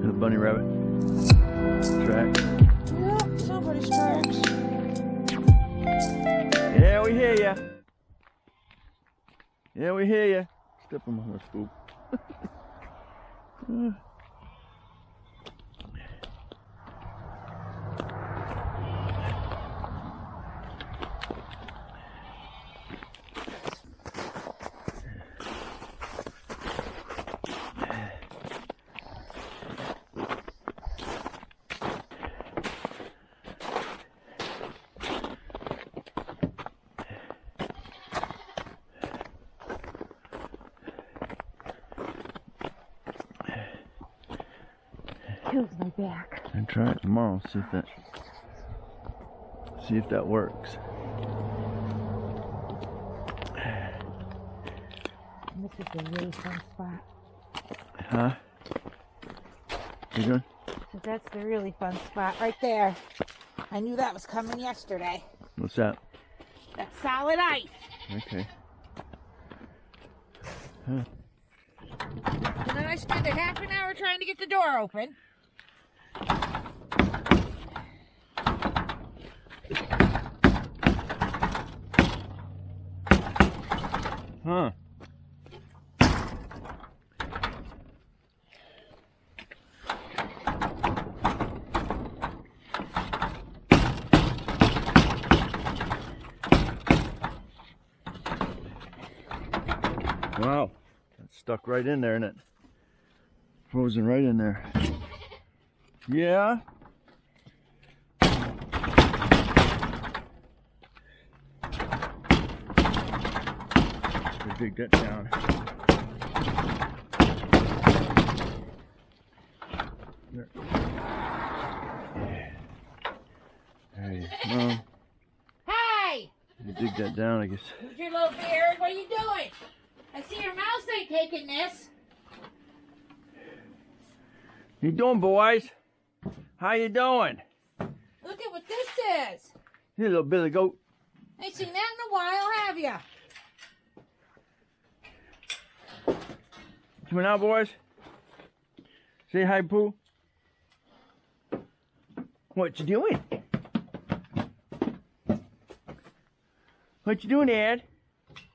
The bunny rabbit track. Yep, somebody's tracks. Yeah, we hear ya. Yeah, we hear ya. Step on my spook. Kills my back. And try it tomorrow. See if that works. This is a really fun spot. Huh? You good? That's the really fun spot right there. I knew that was coming yesterday. What's that? That's solid ice. Okay. Huh. And then I spent a half an hour trying to get the door open. Huh. Wow. That's stuck right in there, isn't it? Frozen right in there. Yeah. Dig that down. There. Hey, Mom. Hey! You dig that down, I guess. Who's your little beard? What are you doing? I see your mouse ain't taking this. You doing, boys? How you doing? Look at what this is. You little billy goat. Ain't seen that in a while, have ya? Coming out, boys. Say hi, Pooh. What you doing? What you doing, Dad?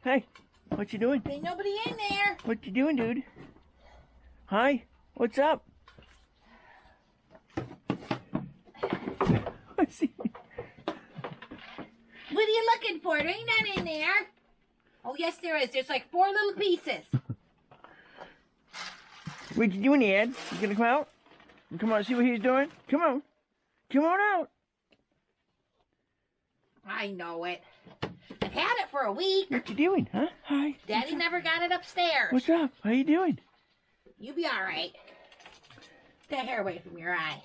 Hey, what you doing? Ain't nobody in there. What you doing, dude? Hi, what's up? What's he? What are you looking for? There ain't none in there. Oh, yes, there is. There's like 4 little pieces. What you doing, Ed? You gonna come out? You come out and see what he's doing? Come on. Come on out. I know it. I've had it for a week. What you doing, huh? Hi. Daddy never got it upstairs. What's up? How you doing? You be all right. Get that hair away from your eye.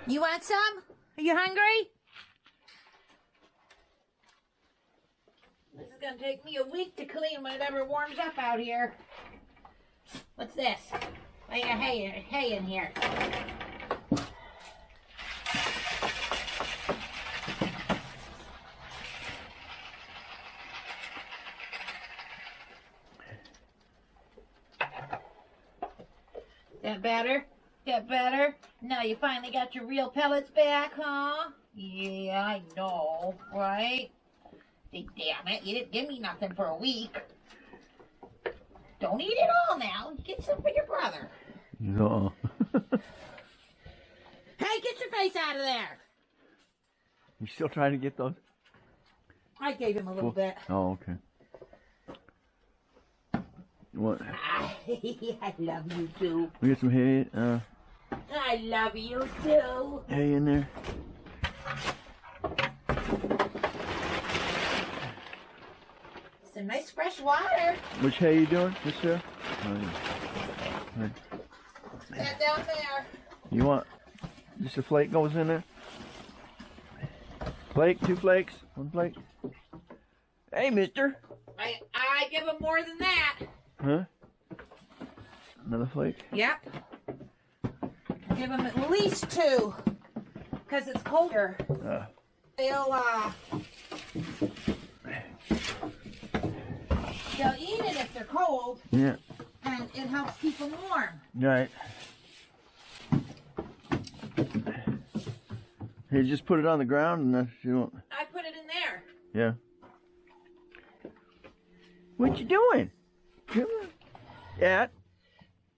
You want some? Are you hungry? This is going to take me a week to clean when it ever warms up out here. What's this? I got hay in here. That better? Get better? Now you finally got your real pellets back, huh? Yeah, I know, right? Damn it, you didn't give me nothing for a week. Don't eat it all now. Get some for your brother. No. Hey, get your face out of there. You still trying to get those? I gave him a little bit. Oh, okay. What? I love you too. We get some hay. I love you too. Hay in there. Some nice fresh water. Which hay you doing? This here? Oh, yeah. That down there. You want just a flake goes in there? Flake, 2 flakes, 1 flake. Hey, mister. I give him more than that. Huh? Another flake? Yep. Give him at least 2. Because it's colder. They'll eat it if they're cold. Yeah. And it helps keep them warm. Right. Hey, just put it on the ground and then you won't. I put it in there. Yeah. What you doing? Come on.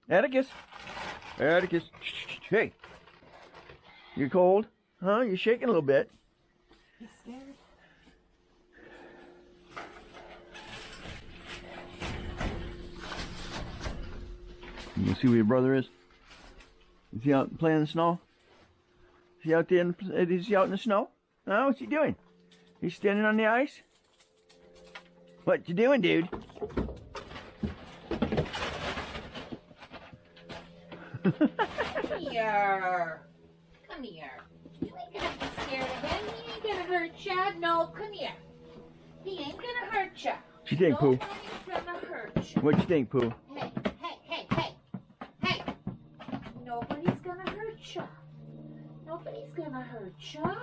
Atticus. Atticus. Hey. You cold? Huh? You're shaking a little bit. You scared? You see where your brother is? Is he out playing in the snow? Is he out there? Is he out in the snow? No, what's he doing? He's standing on the ice? What you doing, dude? Come here. Come here. You ain't gonna be scared of him. He ain't gonna hurt ya. No, come here. He ain't gonna hurt ya. What you think, Pooh? Nobody's gonna hurt ya. What you think, Pooh? Hey. Hey. Nobody's gonna hurt ya. Nobody's gonna hurt ya.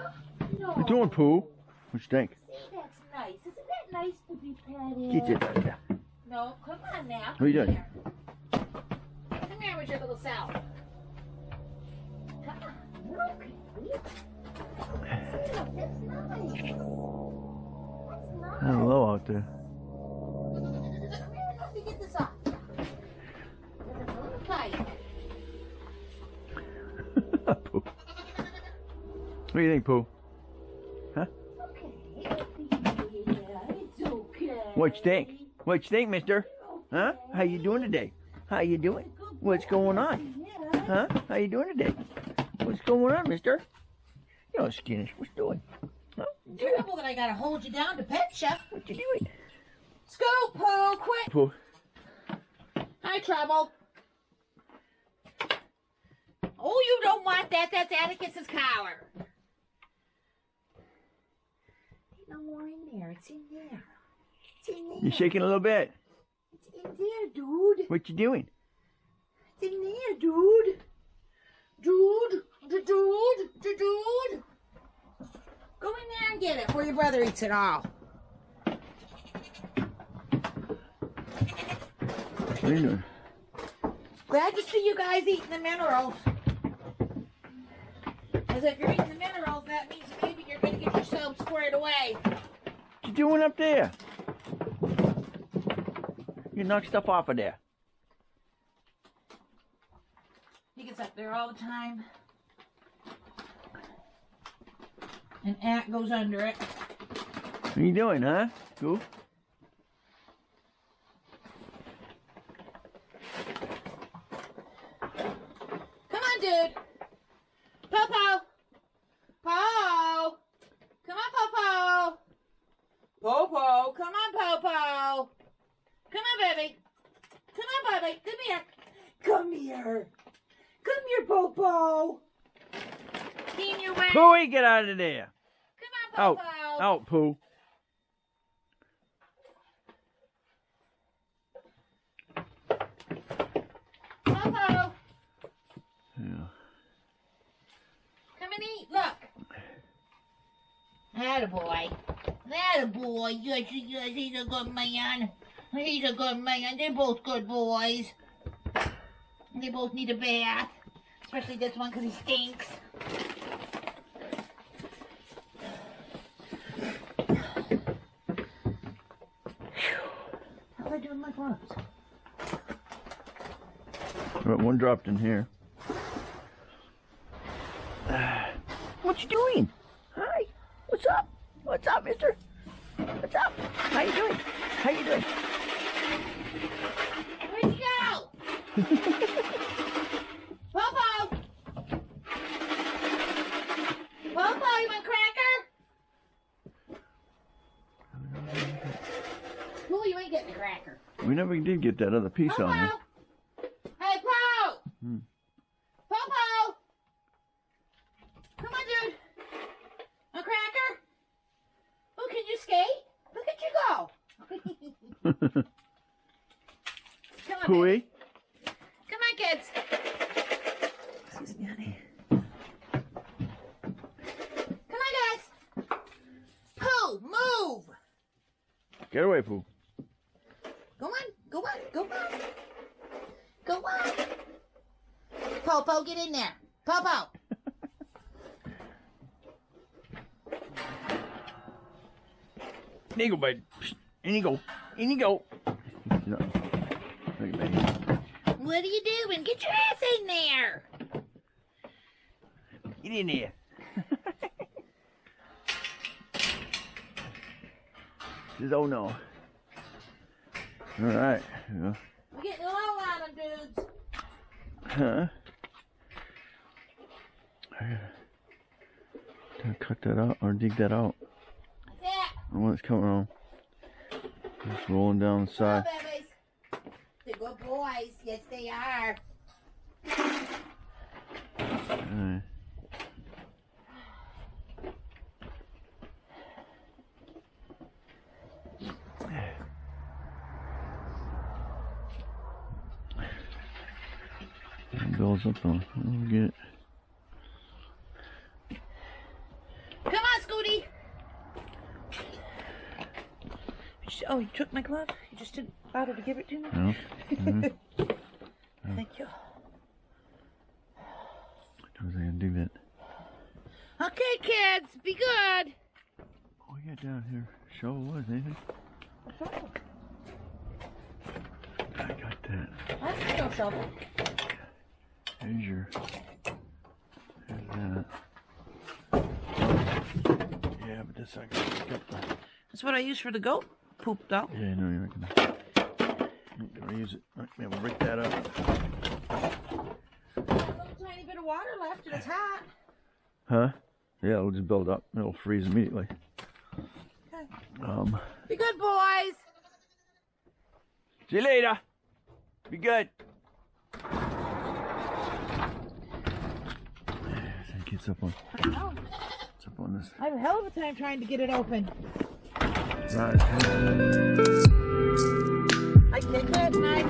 No. What you doing, Pooh? What you think? See, that's nice. Isn't that nice to be petted? Get your out of there. No, come on now. What are you doing? Here. Come here with your little self. Come on. Look. Look, that's nice. That's nice. Hello out there. Come here, let me get this off. It's a little tight. Pooh. What do you think, Pooh? Huh? Okay. Yeah, it's okay. What you think? What you think, mister? Huh? How you doing today? How you doing? What's going on? Huh? How you doing today? What's going on, mister? You're skinny. What's doing? Huh? Terrible that I gotta hold you down to pet you. What you doing? Scoop, Pooh, quick. Pooh. Hi, Trouble. Oh, you don't want that. That's Atticus's collar. Ain't no more in there. It's in there. It's in there. You shaking a little bit. It's in there, dude. What you doing? It's in there, dude. Dude. Go in there and get it before your brother eats it all. What are you doing? Glad to see you guys eating the minerals. Because if you're eating the minerals, that means maybe you're going to get yourself squared away. What you doing up there? You knock stuff off of there. He gets up there all the time. And Ant goes under it. What are you doing, huh? Cool. Come on, dude. Popo. Po. Come on, Popo. Popo. Come on, Popo. Come on, baby. Come on, baby. Come here. Come here. Come here, Popo. Clean your way. Pooey, get out of there. Come on, Out. Popo. Out, Pooh. Popo. Yeah. Come and eat. Look. Attaboy. Attaboy. Yes, he's a good man. He's a good man. They're both good boys. They both need a bath. Especially this one because he stinks. How am I doing my gloves? One dropped in here. What you doing? Hi. What's up? What's up, mister? What's up? How you doing? How you doing? Where'd you go? Popo! Popo, you want cracker? Well, you ain't getting a cracker. We never did get that other piece on you. Popo! Hey, Po! Hmm. Popo! Come on, dude. A cracker? Oh, can you skate? Look at you go. Come on, Pooey. baby. Come on, kids. Excuse me, honey. Come on, guys. Pooh, move. Get away, Pooh. Go on, go on, go on. Go on. Popo, get in there. Popo. There you go, bud. In you go. In you go. No. Look at me. What are you doing? Get your ass in there. Get in there. Says, oh no. Alright. Yeah. We're getting low on them, dudes. Huh? I gotta cut that out or dig that out. What's that? I want it's coming on. Just rolling down the Oh, side. babies. They're good boys. Yes, they are. Alright. It builds up on. I'll get it. Come on, Scooty. Oh, you took my glove? You just didn't bother to give it to me? No. Thank you. I was gonna do that. Okay, kids, be good. What we got down here? Shovel was anything? I got that. That's no shovel. There's your. There's that. Yeah, but this I got to pick up the. That's what I use for the goat poop, though. Yeah, no, you're not gonna use it. Not gonna be able to break that up. A little tiny bit of water left and it's hot. Huh? Yeah, it'll just build up. It'll freeze immediately. Okay. Be good, boys. See you later. Be good. It gets up on. I know. It's up on this. I have a hell of a time trying to get it open. Right. I kick it and I